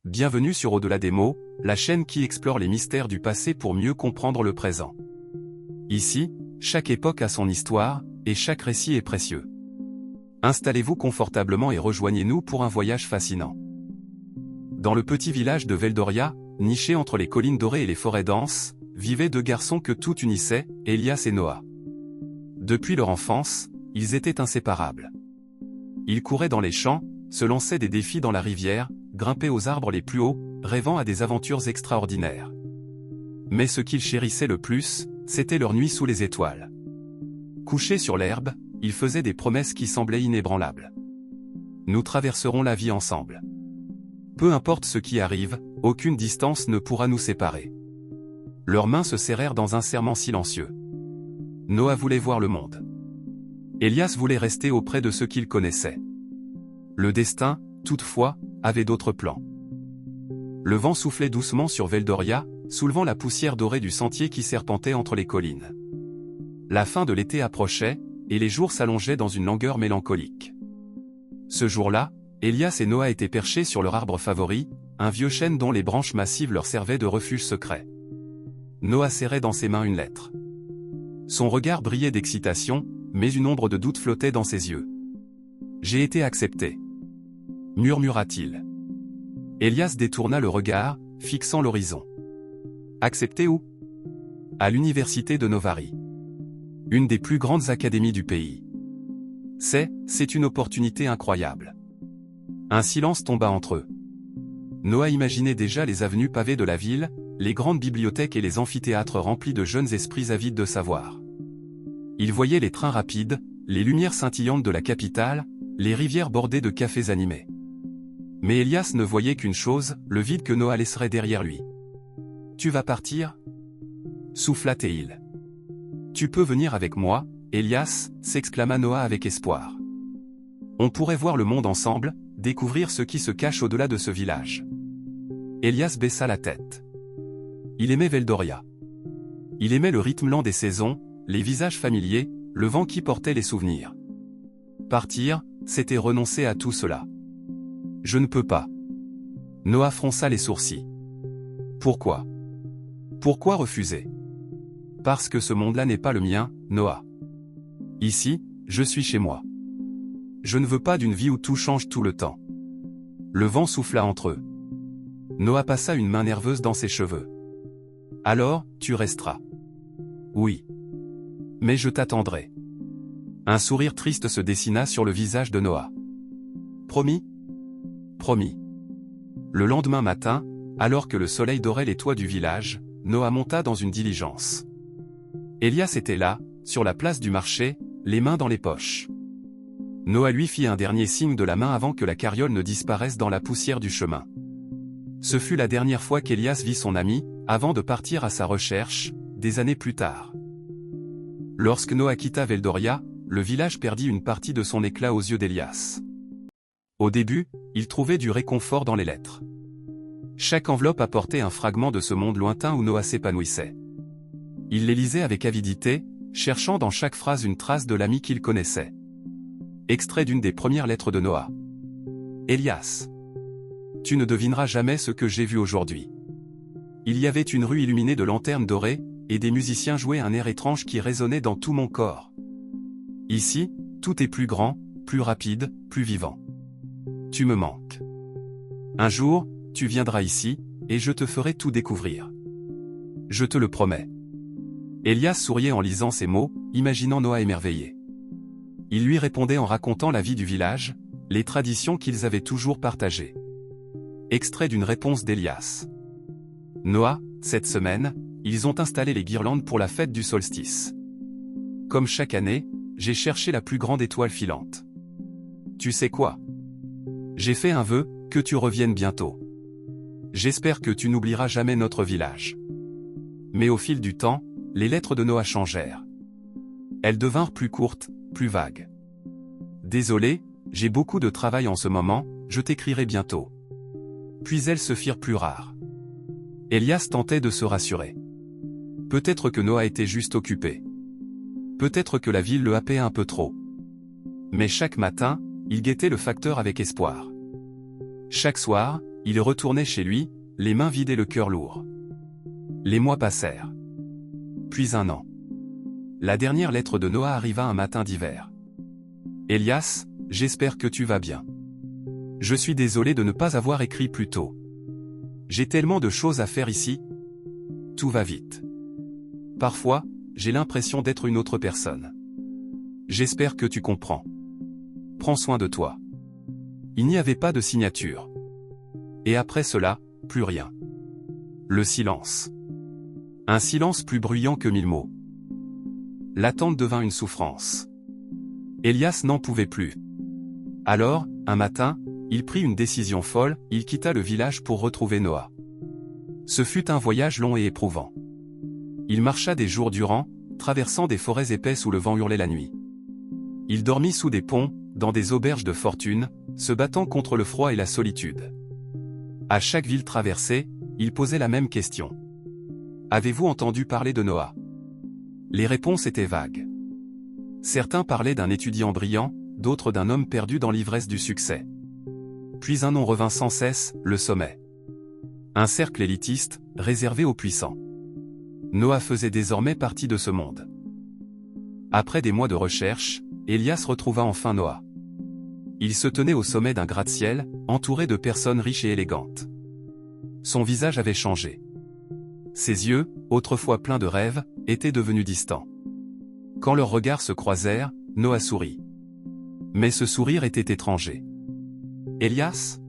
bienvenue sur Au-delà des mots, la chaîne qui explore les mystères du passé pour mieux comprendre le présent. Ici, chaque époque a son histoire, et chaque récit est précieux. Installez-vous confortablement et rejoignez-nous pour un voyage fascinant. Dans le petit village de Veldoria, niché entre les collines dorées et les forêts denses, vivaient deux garçons que tout unissait, Elias et Noah. Depuis leur enfance, ils étaient inséparables. Ils couraient dans les champs, se lançaient des défis dans la rivière, grimpaient aux arbres les plus hauts, rêvant à des aventures extraordinaires. Mais ce qu'ils chérissaient le plus, c'était leur nuit sous les étoiles. Couchés sur l'herbe, ils faisaient des promesses qui semblaient inébranlables. Nous traverserons la vie ensemble. Peu importe ce qui arrive, aucune distance ne pourra nous séparer. Leurs mains se serrèrent dans un serment silencieux. Noah voulait voir le monde. Elias voulait rester auprès de ceux qu'il connaissait. Le destin, toutefois, avait d'autres plans. Le vent soufflait doucement sur Veldoria, soulevant la poussière dorée du sentier qui serpentait entre les collines. La fin de l'été approchait, et les jours s'allongeaient dans une langueur mélancolique. Ce jour-là, Elias et Noah étaient perchés sur leur arbre favori, un vieux chêne dont les branches massives leur servaient de refuge secret. Noah serrait dans ses mains une lettre. Son regard brillait d'excitation, mais une ombre de doute flottait dans ses yeux. « J'ai été accepté », murmura-t-il. Elias détourna le regard, fixant l'horizon. « Accepté où ?»« À l'université de Novari. Une des plus grandes académies du pays. C'est une opportunité incroyable. » Un silence tomba entre eux. Noah imaginait déjà les avenues pavées de la ville, les grandes bibliothèques et les amphithéâtres remplis de jeunes esprits avides de savoir. Il voyait les trains rapides, les lumières scintillantes de la capitale, les rivières bordées de cafés animés. Mais Elias ne voyait qu'une chose, le vide que Noah laisserait derrière lui. « Tu vas partir » souffla-t-il. « Tu peux venir avec moi, Elias » s'exclama Noah avec espoir. « On pourrait voir le monde ensemble, découvrir ce qui se cache au-delà de ce village. » Elias baissa la tête. Il aimait Veldoria. Il aimait le rythme lent des saisons, les visages familiers, le vent qui portait les souvenirs. Partir, c'était renoncer à tout cela. « Je ne peux pas. » Noah fronça les sourcils. « Pourquoi ? Pourquoi refuser ? » « Parce que ce monde-là n'est pas le mien, Noah. Ici, je suis chez moi. Je ne veux pas d'une vie où tout change tout le temps. » Le vent souffla entre eux. Noah passa une main nerveuse dans ses cheveux. « Alors, tu resteras. »« Oui. Mais je t'attendrai. » Un sourire triste se dessina sur le visage de Noah. « Promis ? » « Promis. » Le lendemain matin, alors que le soleil dorait les toits du village, Noah monta dans une diligence. Elias était là, sur la place du marché, les mains dans les poches. Noah lui fit un dernier signe de la main avant que la carriole ne disparaisse dans la poussière du chemin. Ce fut la dernière fois qu'Elias vit son ami, avant de partir à sa recherche, des années plus tard. Lorsque Noah quitta Veldoria, le village perdit une partie de son éclat aux yeux d'Elias. Au début, il trouvait du réconfort dans les lettres. Chaque enveloppe apportait un fragment de ce monde lointain où Noah s'épanouissait. Il les lisait avec avidité, cherchant dans chaque phrase une trace de l'ami qu'il connaissait. Extrait d'une des premières lettres de Noah. « Elias. Tu ne devineras jamais ce que j'ai vu aujourd'hui. Il y avait une rue illuminée de lanternes dorées, et des musiciens jouaient un air étrange qui résonnait dans tout mon corps. Ici, tout est plus grand, plus rapide, plus vivant. Tu me manques. Un jour, tu viendras ici, et je te ferai tout découvrir. Je te le promets. » Elias souriait en lisant ces mots, imaginant Noah émerveillé. Il lui répondait en racontant la vie du village, les traditions qu'ils avaient toujours partagées. Extrait d'une réponse d'Elias. « Noah, cette semaine, ils ont installé les guirlandes pour la fête du solstice. Comme chaque année, j'ai cherché la plus grande étoile filante. Tu sais quoi ? J'ai fait un vœu, que tu reviennes bientôt. J'espère que tu n'oublieras jamais notre village. » Mais au fil du temps, les lettres de Noah changèrent. Elles devinrent plus courtes, plus vagues. « Désolé, j'ai beaucoup de travail en ce moment, je t'écrirai bientôt. » Puis elles se firent plus rares. Elias tentait de se rassurer. Peut-être que Noah était juste occupé. Peut-être que la ville le happait un peu trop. Mais chaque matin, il guettait le facteur avec espoir. Chaque soir, il retournait chez lui, les mains vidées, le cœur lourd. Les mois passèrent. Puis un an. La dernière lettre de Noah arriva un matin d'hiver. « Elias, j'espère que tu vas bien. Je suis désolé de ne pas avoir écrit plus tôt. J'ai tellement de choses à faire ici. Tout va vite. Parfois, j'ai l'impression d'être une autre personne. J'espère que tu comprends. Prends soin de toi. » Il n'y avait pas de signature. Et après cela, plus rien. Le silence. Un silence plus bruyant que 1000 mots. L'attente devint une souffrance. Elias n'en pouvait plus. Alors, un matin, il prit une décision folle, il quitta le village pour retrouver Noah. Ce fut un voyage long et éprouvant. Il marcha des jours durant, traversant des forêts épaisses où le vent hurlait la nuit. Il dormit sous des ponts, dans des auberges de fortune, se battant contre le froid et la solitude. À chaque ville traversée, il posait la même question. Avez-vous entendu parler de Noah? Les réponses étaient vagues. Certains parlaient d'un étudiant brillant, d'autres d'un homme perdu dans l'ivresse du succès. Puis un nom revint sans cesse, le sommet. Un cercle élitiste, réservé aux puissants. Noah faisait désormais partie de ce monde. Après des mois de recherche, Elias retrouva enfin Noah. Il se tenait au sommet d'un gratte-ciel, entouré de personnes riches et élégantes. Son visage avait changé. Ses yeux, autrefois pleins de rêves, étaient devenus distants. Quand leurs regards se croisèrent, Noah sourit. Mais ce sourire était étranger. « Elias?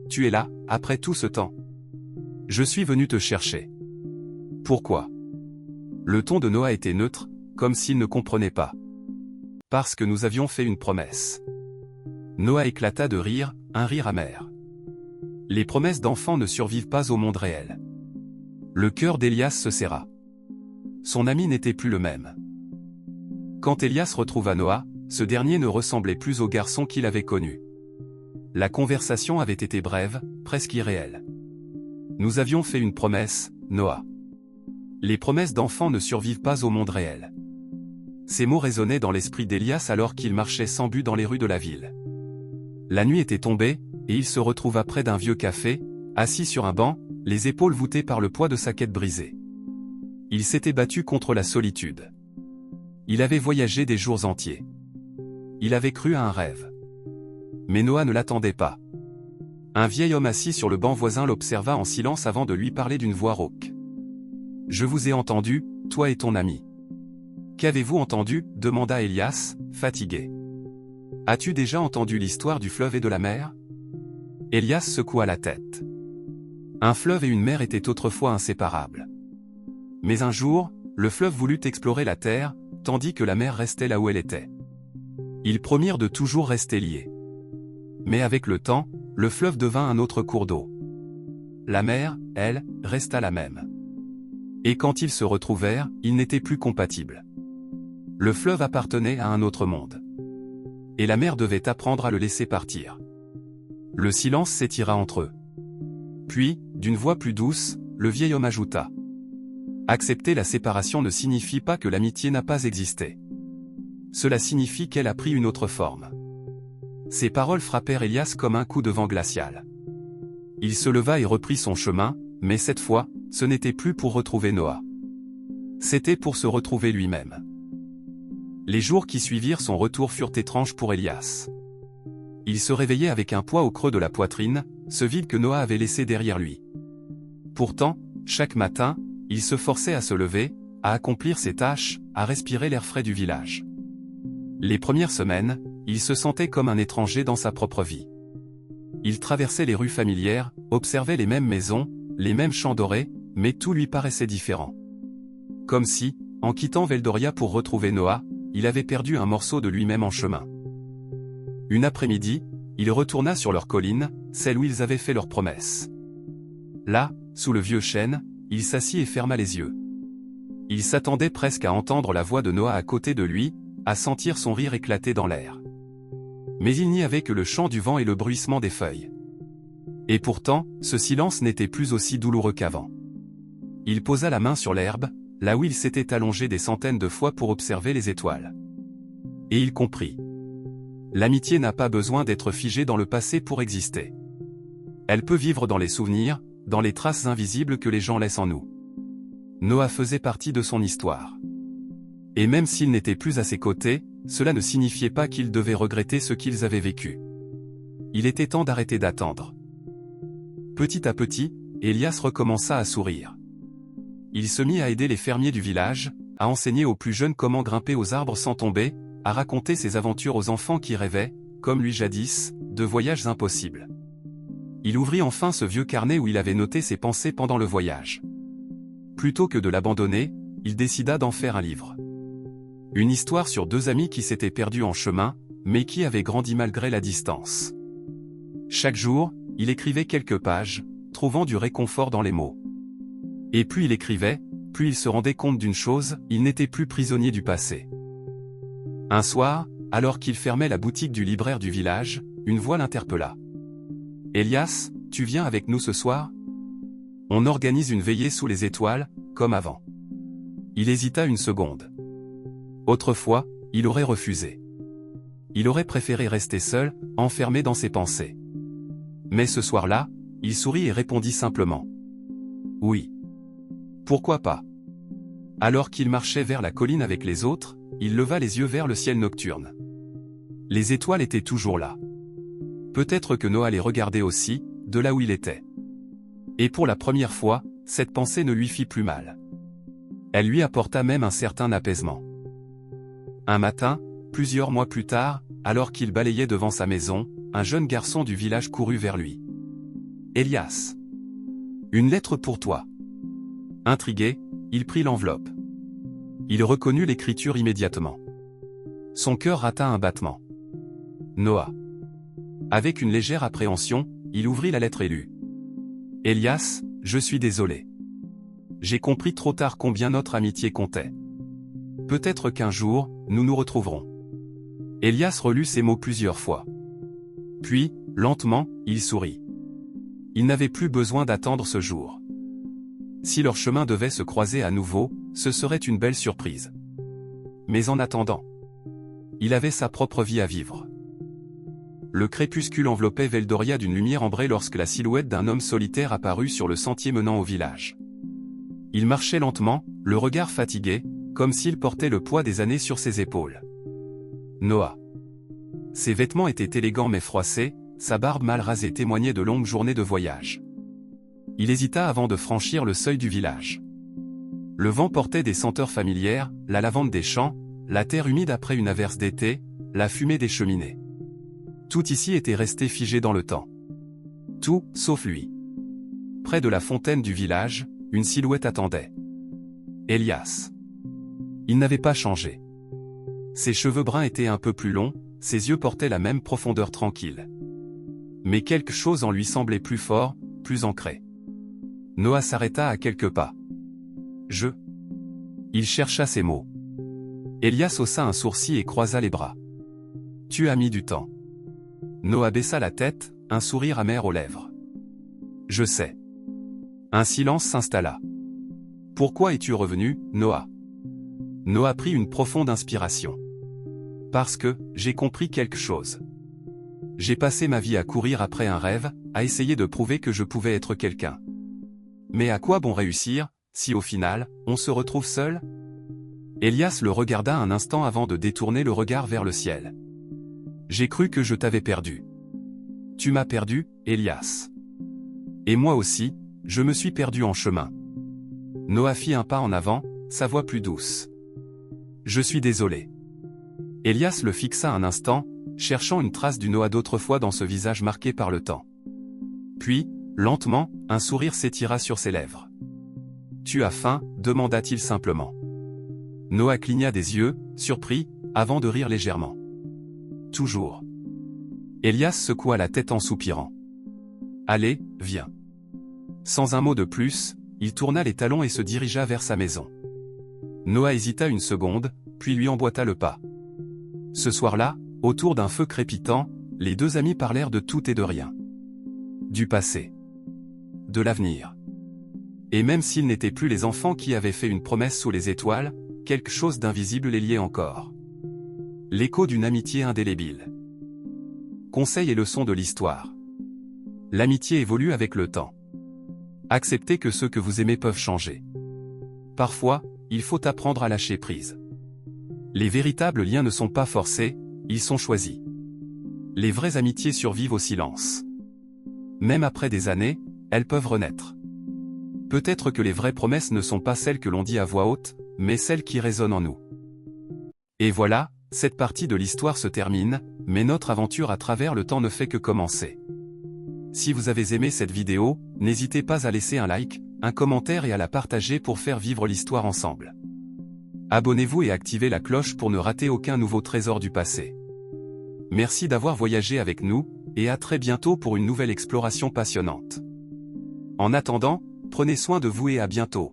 Tu es là, après tout ce temps? Je suis venu te chercher. Pourquoi ?» Le ton de Noah était neutre, comme s'il ne comprenait pas. « Parce que nous avions fait une promesse. » Noah éclata de rire, un rire amer. Les promesses d'enfants ne survivent pas au monde réel. Le cœur d'Elias se serra. Son ami n'était plus le même. Quand Elias retrouva Noah, ce dernier ne ressemblait plus au garçon qu'il avait connu. La conversation avait été brève, presque irréelle. « Nous avions fait une promesse, Noah. Les promesses d'enfants ne survivent pas au monde réel. » Ces mots résonnaient dans l'esprit d'Elias alors qu'il marchait sans but dans les rues de la ville. La nuit était tombée, et il se retrouva près d'un vieux café, assis sur un banc, les épaules voûtées par le poids de sa quête brisée. Il s'était battu contre la solitude. Il avait voyagé des jours entiers. Il avait cru à un rêve. Mais Noah ne l'attendait pas. Un vieil homme assis sur le banc voisin l'observa en silence avant de lui parler d'une voix rauque. « Je vous ai entendu, toi et ton ami. »« Qu'avez-vous entendu » demanda Elias, fatigué. « As-tu déjà entendu l'histoire du fleuve et de la mer » Elias secoua la tête. Un fleuve et une mer étaient autrefois inséparables. Mais un jour, le fleuve voulut explorer la terre, tandis que la mer restait là où elle était. Ils promirent de toujours rester liés. Mais avec le temps, le fleuve devint un autre cours d'eau. La mer, elle, resta la même. Et quand ils se retrouvèrent, ils n'étaient plus compatibles. Le fleuve appartenait à un autre monde. Et la mer devait apprendre à le laisser partir. Le silence s'étira entre eux. Puis, d'une voix plus douce, le vieil homme ajouta. « Accepter la séparation ne signifie pas que l'amitié n'a pas existé. Cela signifie qu'elle a pris une autre forme. » Ces paroles frappèrent Elias comme un coup de vent glacial. Il se leva et reprit son chemin, mais cette fois, ce n'était plus pour retrouver Noah. C'était pour se retrouver lui-même. Les jours qui suivirent son retour furent étranges pour Elias. Il se réveillait avec un poids au creux de la poitrine, ce vide que Noah avait laissé derrière lui. Pourtant, chaque matin, il se forçait à se lever, à accomplir ses tâches, à respirer l'air frais du village. Les premières semaines, il se sentait comme un étranger dans sa propre vie. Il traversait les rues familières, observait les mêmes maisons, les mêmes champs dorés, mais tout lui paraissait différent. Comme si, en quittant Veldoria pour retrouver Noah, il avait perdu un morceau de lui-même en chemin. Une après-midi, il retourna sur leur colline, celle où ils avaient fait leur promesse. Là, sous le vieux chêne, il s'assit et ferma les yeux. Il s'attendait presque à entendre la voix de Noah à côté de lui, à sentir son rire éclater dans l'air. Mais il n'y avait que le chant du vent et le bruissement des feuilles. Et pourtant, ce silence n'était plus aussi douloureux qu'avant. Il posa la main sur l'herbe, là où il s'était allongé des centaines de fois pour observer les étoiles. Et il comprit. L'amitié n'a pas besoin d'être figée dans le passé pour exister. Elle peut vivre dans les souvenirs, dans les traces invisibles que les gens laissent en nous. Noah faisait partie de son histoire. Et même s'il n'était plus à ses côtés, cela ne signifiait pas qu'ils devaient regretter ce qu'ils avaient vécu. Il était temps d'arrêter d'attendre. Petit à petit, Elias recommença à sourire. Il se mit à aider les fermiers du village, à enseigner aux plus jeunes comment grimper aux arbres sans tomber, à raconter ses aventures aux enfants qui rêvaient, comme lui jadis, de voyages impossibles. Il ouvrit enfin ce vieux carnet où il avait noté ses pensées pendant le voyage. Plutôt que de l'abandonner, il décida d'en faire un livre. Une histoire sur deux amis qui s'étaient perdus en chemin, mais qui avaient grandi malgré la distance. Chaque jour, il écrivait quelques pages, trouvant du réconfort dans les mots. Et plus il écrivait, plus il se rendait compte d'une chose, il n'était plus prisonnier du passé. Un soir, alors qu'il fermait la boutique du libraire du village, une voix l'interpella. « Elias, tu viens avec nous ce soir ? On organise une veillée sous les étoiles, comme avant. » Il hésita une seconde. Autrefois, il aurait refusé. Il aurait préféré rester seul, enfermé dans ses pensées. Mais ce soir-là, il sourit et répondit simplement. « Oui. Pourquoi pas ?» Alors qu'il marchait vers la colline avec les autres, il leva les yeux vers le ciel nocturne. Les étoiles étaient toujours là. Peut-être que Noah les regardait aussi, de là où il était. Et pour la première fois, cette pensée ne lui fit plus mal. Elle lui apporta même un certain apaisement. Un matin, plusieurs mois plus tard, alors qu'il balayait devant sa maison, un jeune garçon du village courut vers lui. « Elias. Une lettre pour toi. » Intrigué, il prit l'enveloppe. Il reconnut l'écriture immédiatement. Son cœur rata un battement. Noah. Avec une légère appréhension, il ouvrit la lettre et lut. « Elias, je suis désolé. J'ai compris trop tard combien notre amitié comptait. Peut-être qu'un jour, nous nous retrouverons. » Elias relut ces mots plusieurs fois. Puis, lentement, il sourit. Il n'avait plus besoin d'attendre ce jour. Si leur chemin devait se croiser à nouveau, ce serait une belle surprise. Mais en attendant, il avait sa propre vie à vivre. Le crépuscule enveloppait Veldoria d'une lumière ambrée lorsque la silhouette d'un homme solitaire apparut sur le sentier menant au village. Il marchait lentement, le regard fatigué, comme s'il portait le poids des années sur ses épaules. Noah. Ses vêtements étaient élégants mais froissés, sa barbe mal rasée témoignait de longues journées de voyage. Il hésita avant de franchir le seuil du village. Le vent portait des senteurs familières, la lavande des champs, la terre humide après une averse d'été, la fumée des cheminées. Tout ici était resté figé dans le temps. Tout, sauf lui. Près de la fontaine du village, une silhouette attendait. Elias. Il n'avait pas changé. Ses cheveux bruns étaient un peu plus longs, ses yeux portaient la même profondeur tranquille. Mais quelque chose en lui semblait plus fort, plus ancré. Noah s'arrêta à quelques pas. Il chercha ses mots. Elias haussa un sourcil et croisa les bras. Tu as mis du temps. Noah baissa la tête, un sourire amer aux lèvres. Je sais. Un silence s'installa. Pourquoi es-tu revenu, Noah? Noah prit une profonde inspiration. Parce que, j'ai compris quelque chose. J'ai passé ma vie à courir après un rêve, à essayer de prouver que je pouvais être quelqu'un. Mais à quoi bon réussir, si au final, on se retrouve seul? Elias le regarda un instant avant de détourner le regard vers le ciel. J'ai cru que je t'avais perdu. Tu m'as perdu, Elias. Et moi aussi, je me suis perdu en chemin. Noah fit un pas en avant, sa voix plus douce. Je suis désolé. Elias le fixa un instant, cherchant une trace du Noah d'autrefois dans ce visage marqué par le temps. Puis, lentement, un sourire s'étira sur ses lèvres. Tu as faim, demanda-t-il simplement. Noah cligna des yeux, surpris, avant de rire légèrement. Toujours. Elias secoua la tête en soupirant. Allez, viens. Sans un mot de plus, il tourna les talons et se dirigea vers sa maison. Noah hésita une seconde, puis lui emboîta le pas. Ce soir-là, autour d'un feu crépitant, les deux amis parlèrent de tout et de rien. Du passé. De l'avenir. Et même s'ils n'étaient plus les enfants qui avaient fait une promesse sous les étoiles, quelque chose d'invisible les liait encore. L'écho d'une amitié indélébile. Conseils et leçons de l'histoire. L'amitié évolue avec le temps. Acceptez que ceux que vous aimez peuvent changer. Parfois, il faut apprendre à lâcher prise. Les véritables liens ne sont pas forcés, ils sont choisis. Les vraies amitiés survivent au silence. Même après des années, elles peuvent renaître. Peut-être que les vraies promesses ne sont pas celles que l'on dit à voix haute, mais celles qui résonnent en nous. Et voilà, cette partie de l'histoire se termine, mais notre aventure à travers le temps ne fait que commencer. Si vous avez aimé cette vidéo, n'hésitez pas à laisser un like, un commentaire et à la partager pour faire vivre l'histoire ensemble. Abonnez-vous et activez la cloche pour ne rater aucun nouveau trésor du passé. Merci d'avoir voyagé avec nous, et à très bientôt pour une nouvelle exploration passionnante. En attendant, prenez soin de vous et à bientôt.